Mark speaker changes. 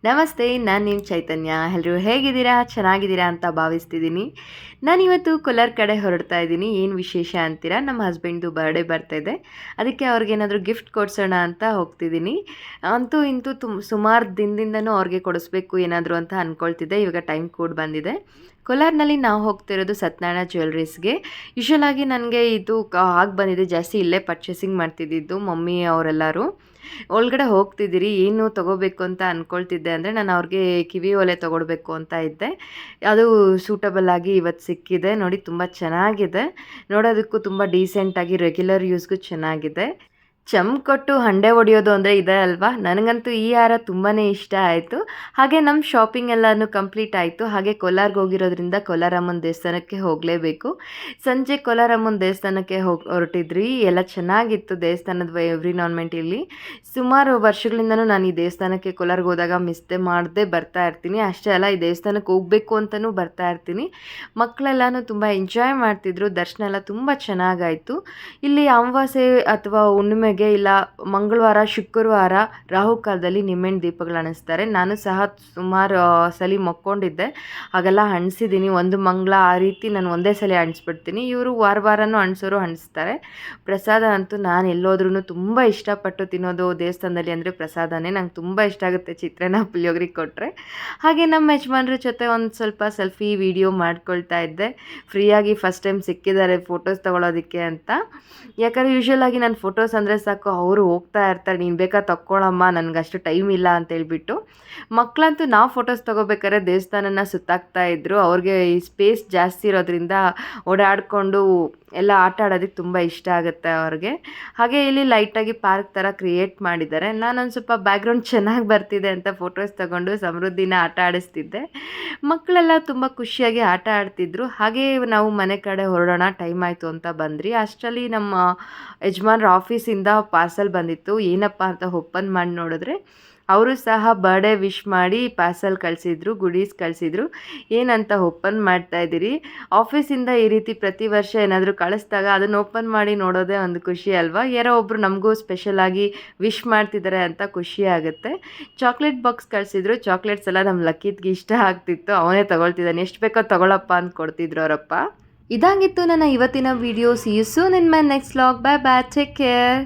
Speaker 1: ನಮಸ್ತೆ, ನಾನು ನಿಮ್ಮ ಚೈತನ್ಯ. ಎಲ್ಲರೂ ಹೇಗಿದ್ದೀರಾ? ಚೆನ್ನಾಗಿದ್ದೀರಾ ಅಂತ ಭಾವಿಸ್ತಿದ್ದೀನಿ. ನಾನಿವತ್ತು ಕೋಲಾರ ಕಡೆ ಹೊರಡ್ತಾ ಇದ್ದೀನಿ. ಏನು ವಿಶೇಷ ಅಂತೀರಾ? ನಮ್ಮ ಹಸ್ಬೆಂಡ್ದು ಬರ್ಡೇ ಬರ್ತಾಯಿದೆ. ಅದಕ್ಕೆ ಅವ್ರಿಗೇನಾದರೂ ಗಿಫ್ಟ್ ಕೊಡಿಸೋಣ ಅಂತ ಹೋಗ್ತಿದ್ದೀನಿ. ಅಂತೂ ಇಂತೂ ಸುಮಾರು ದಿನದಿಂದನೂ ಅವ್ರಿಗೆ ಕೊಡಿಸ್ಬೇಕು ಏನಾದರೂ ಅಂತ ಅಂದ್ಕೊಳ್ತಿದ್ದೆ. ಇವಾಗ ಟೈಮ್ ಕೂಡ ಬಂದಿದೆ. ಕೋಲಾರ್ನಲ್ಲಿ ನಾವು ಹೋಗ್ತಿರೋದು ಸತ್ಯನಾರಾಯಣ ಜ್ಯುವೆಲ್ರೀಸ್ಗೆ. ಯೂಶ್ವಲಾಗಿ ನನಗೆ ಇದು ಆಗಿ ಬಂದಿದೆ, ಜಾಸ್ತಿ ಇಲ್ಲೇ ಪರ್ಚೇಸಿಂಗ್ ಮಾಡ್ತಿದ್ದಿದ್ದು ಮಮ್ಮಿ ಅವರೆಲ್ಲರೂ. ಒಳಗಡೆ ಹೋಗ್ತಿದ್ದೀರಿ, ಏನು ತೊಗೋಬೇಕು ಅಂತ ಅಂದ್ಕೊಳ್ತಿದ್ದೆ ಅಂದರೆ ನಾನು ಅವ್ರಿಗೆ ಕಿವಿ ಓಲೆ ತೊಗೊಳ್ಬೇಕು ಅಂತ ಇದ್ದೆ. ಅದು ಸೂಟಬಲ್ ಆಗಿ ಇವತ್ತು ಸಿಕ್ಕಿದೆ. ನೋಡಿ, ತುಂಬ ಚೆನ್ನಾಗಿದೆ. ನೋಡೋದಕ್ಕೂ ತುಂಬ ಡೀಸೆಂಟಾಗಿ ರೆಗ್ಯುಲರ್ ಯೂಸ್ಗೂ ಚೆನ್ನಾಗಿದೆ. ಕೊಟ್ಟು ಹಂಡೆ ಹೊಡೆಯೋದು ಅಂದರೆ ಇದೆ ಅಲ್ವಾ? ನನಗಂತೂ ಈ ಹಾರ ತುಂಬಾ ಇಷ್ಟ ಆಯಿತು. ಹಾಗೆ ನಮ್ಮ ಶಾಪಿಂಗ್ ಎಲ್ಲನೂ ಕಂಪ್ಲೀಟ್ ಆಯಿತು. ಹಾಗೆ ಕೋಲಾರ್ಗೆ ಹೋಗಿರೋದ್ರಿಂದ ಕೋಲಾರಮ್ಮನ ದೇವಸ್ಥಾನಕ್ಕೆ ಹೋಗಲೇಬೇಕು. ಸಂಜೆ ಕೋಲಾರಮ್ಮನ ದೇವಸ್ಥಾನಕ್ಕೆ ಹೊರಟಿದ್ರಿ. ಎಲ್ಲ ಚೆನ್ನಾಗಿತ್ತು ದೇವಸ್ಥಾನದ ಎನ್ವಿರಾನ್ಮೆಂಟ್ ಇಲ್ಲಿ. ಸುಮಾರು ವರ್ಷಗಳಿಂದನೂ ನಾನು ಈ ದೇವಸ್ಥಾನಕ್ಕೆ ಕೋಲಾರ್ಗೆ ಹೋದಾಗ ಮಿಸ್ಟೇ ಮಾಡದೆ ಬರ್ತಾ ಇರ್ತೀನಿ. ಅಷ್ಟೇ ಅಲ್ಲ, ಈ ದೇವಸ್ಥಾನಕ್ಕೆ ಹೋಗಬೇಕು ಅಂತಲೂ ಬರ್ತಾ ಇರ್ತೀನಿ. ಮಕ್ಕಳೆಲ್ಲನೂ ತುಂಬ ಎಂಜಾಯ್ ಮಾಡ್ತಿದ್ರು. ದರ್ಶನ ಎಲ್ಲ ತುಂಬ ಚೆನ್ನಾಗಾಯಿತು. ಇಲ್ಲಿ ಅಮಾವಾಸ್ಯೆ ಅಥವಾ ಹುಣ್ಣಿಮೆಗೆ ಇಲ್ಲ ಮಂಗಳವಾರ, ಶುಕ್ರವಾರ ರಾಹುಕಾಲದಲ್ಲಿ ನಿಮ್ಮೆಣ್ಣೆ ದೀಪಗಳು ಅಣಿಸ್ತಾರೆ. ನಾನು ಸಹ ಸುಮಾರು ಸಲ ಮಕ್ಕೊಂಡಿದ್ದೆ, ಹಾಗೆಲ್ಲ ಅಣಿಸಿದ್ದೀನಿ. ಒಂದು ಮಂಗಳ ಆ ರೀತಿ ನಾನು ಒಂದೇ ಸಲ ಅಣಿಸ್ಬಿಡ್ತೀನಿ. ಇವರು ವಾರನೂ ಅಣಿಸೋರು ಅಣಿಸ್ತಾರೆ. ಪ್ರಸಾದ ಅಂತೂ ನಾನು ಎಲ್ಲೋದ್ರೂ ತುಂಬ ಇಷ್ಟಪಟ್ಟು ತಿನ್ನೋದು ದೇವಸ್ಥಾನದಲ್ಲಿ ಅಂದರೆ ಪ್ರಸಾದನೇ. ನಂಗೆ ತುಂಬ ಇಷ್ಟ ಆಗುತ್ತೆ ಚಿತ್ರಾನ್ನ, ಪುಳಿಯೋಗರೆ ಕೊಟ್ಟರೆ. ಹಾಗೆ ನಮ್ಮ ಯಜಮಾನ್ರ ಜೊತೆ ಒಂದು ಸ್ವಲ್ಪ ಸೆಲ್ಫಿ ವಿಡಿಯೋ ಮಾಡ್ಕೊಳ್ತಾ ಇದ್ದೆ. ಫ್ರೀಯಾಗಿ ಫಸ್ಟ್ ಟೈಮ್ ಸಿಕ್ಕಿದ್ದಾರೆ ಫೋಟೋಸ್ ತೊಗೊಳೋದಕ್ಕೆ ಅಂತ. ಯಾಕಂದರೆ ಯೂಶ್ವಲಾಗಿ ನಾನು ಫೋಟೋಸ್ ಅಂದರೆ ಸಾಕು, ಅವರು ಹೋಗ್ತಾ ಇರ್ತಾರೆ, ನೀನು ಬೇಕಾ ತಕ್ಕೊಳ್ಳಮ್ಮ, ನನಗಷ್ಟು ಟೈಮ್ ಇಲ್ಲ ಅಂತೇಳ್ಬಿಟ್ಟು. ಮಕ್ಕಳಂತೂ ನಾವು ಫೋಟೋಸ್ ತೊಗೋಬೇಕಾದ್ರೆ ದೇವಸ್ಥಾನನ ಸುತ್ತಾಕ್ತಾ ಇದ್ದರು. ಅವ್ರಿಗೆ ಈ ಸ್ಪೇಸ್ ಜಾಸ್ತಿ ಇರೋದ್ರಿಂದ ಓಡಾಡಿಕೊಂಡು ಎಲ್ಲ ಆಟ ಆಡೋದಕ್ಕೆ ತುಂಬ ಇಷ್ಟ ಆಗುತ್ತೆ ಅವ್ರಿಗೆ. ಹಾಗೆ ಇಲ್ಲಿ ಲೈಟಾಗಿ ಪಾರ್ಕ್ ಥರ ಕ್ರಿಯೇಟ್ ಮಾಡಿದ್ದಾರೆ. ನಾನೊಂದು ಸ್ವಲ್ಪ ಬ್ಯಾಕ್ಗ್ರೌಂಡ್ ಚೆನ್ನಾಗಿ ಬರ್ತಿದೆ ಅಂತ ಫೋಟೋಸ್ ತೊಗೊಂಡು ಸಮೃದ್ಧಿನ ಆಟ ಆಡಿಸ್ತಿದ್ದೆ. ಮಕ್ಕಳೆಲ್ಲ ತುಂಬ ಖುಷಿಯಾಗಿ ಆಟ ಆಡ್ತಿದ್ರು. ಹಾಗೆ ನಾವು ಮನೆ ಕಡೆ ಹೊರಡೋಣ, ಟೈಮ್ ಆಯಿತು ಅಂತ ಬಂದ್ರಿ. ಅಷ್ಟರಲ್ಲಿ ನಮ್ಮ ಯಜಮಾನ್ರ ಆಫೀಸಿಂದ ಪಾರ್ಸಲ್ ಬಂದಿತ್ತು. ಏನಪ್ಪ ಅಂತ ಓಪನ್ ಮಾಡಿ ನೋಡಿದ್ರೆ ಅವರು ಸಹ ಬರ್ಡೇ ವಿಶ್ ಮಾಡಿ ಪಾರ್ಸಲ್ ಕಳಿಸಿದ್ರು, ಗುಡೀಸ್ ಕಳಿಸಿದ್ರು. ಏನಂತ ಓಪನ್ ಮಾಡ್ತಾಯಿದ್ದೀರಿ. ಆಫೀಸಿಂದ ಈ ರೀತಿ ಪ್ರತಿ ವರ್ಷ ಏನಾದರೂ ಕಳಿಸ್ದಾಗ ಅದನ್ನು ಓಪನ್ ಮಾಡಿ ನೋಡೋದೇ ಒಂದು ಖುಷಿ ಅಲ್ವಾ? ಯಾರೋ ಒಬ್ಬರು ನಮಗೂ ಸ್ಪೆಷಲಾಗಿ ವಿಶ್ ಮಾಡ್ತಿದ್ದಾರೆ ಅಂತ ಖುಷಿ ಆಗುತ್ತೆ. ಚಾಕ್ಲೇಟ್ ಬಾಕ್ಸ್ ಕಳಿಸಿದ್ರು. ಚಾಕ್ಲೇಟ್ಸ್ ಎಲ್ಲ ನಮ್ಮ ಲಕ್ಕಿದ್ಗೆ ಇಷ್ಟ ಆಗ್ತಿತ್ತು. ಅವನೇ ತೊಗೊಳ್ತಿದ್ದಾನೆ. ಎಷ್ಟು ಬೇಕೋ ತೊಗೊಳಪ್ಪ ಅಂತ ಕೊಡ್ತಿದ್ರು ಅವರಪ್ಪ. ಇದಾಗಿತ್ತು ನನ್ನ ಇವತ್ತಿನ video. See you soon in my next vlog. Bye bye, take care.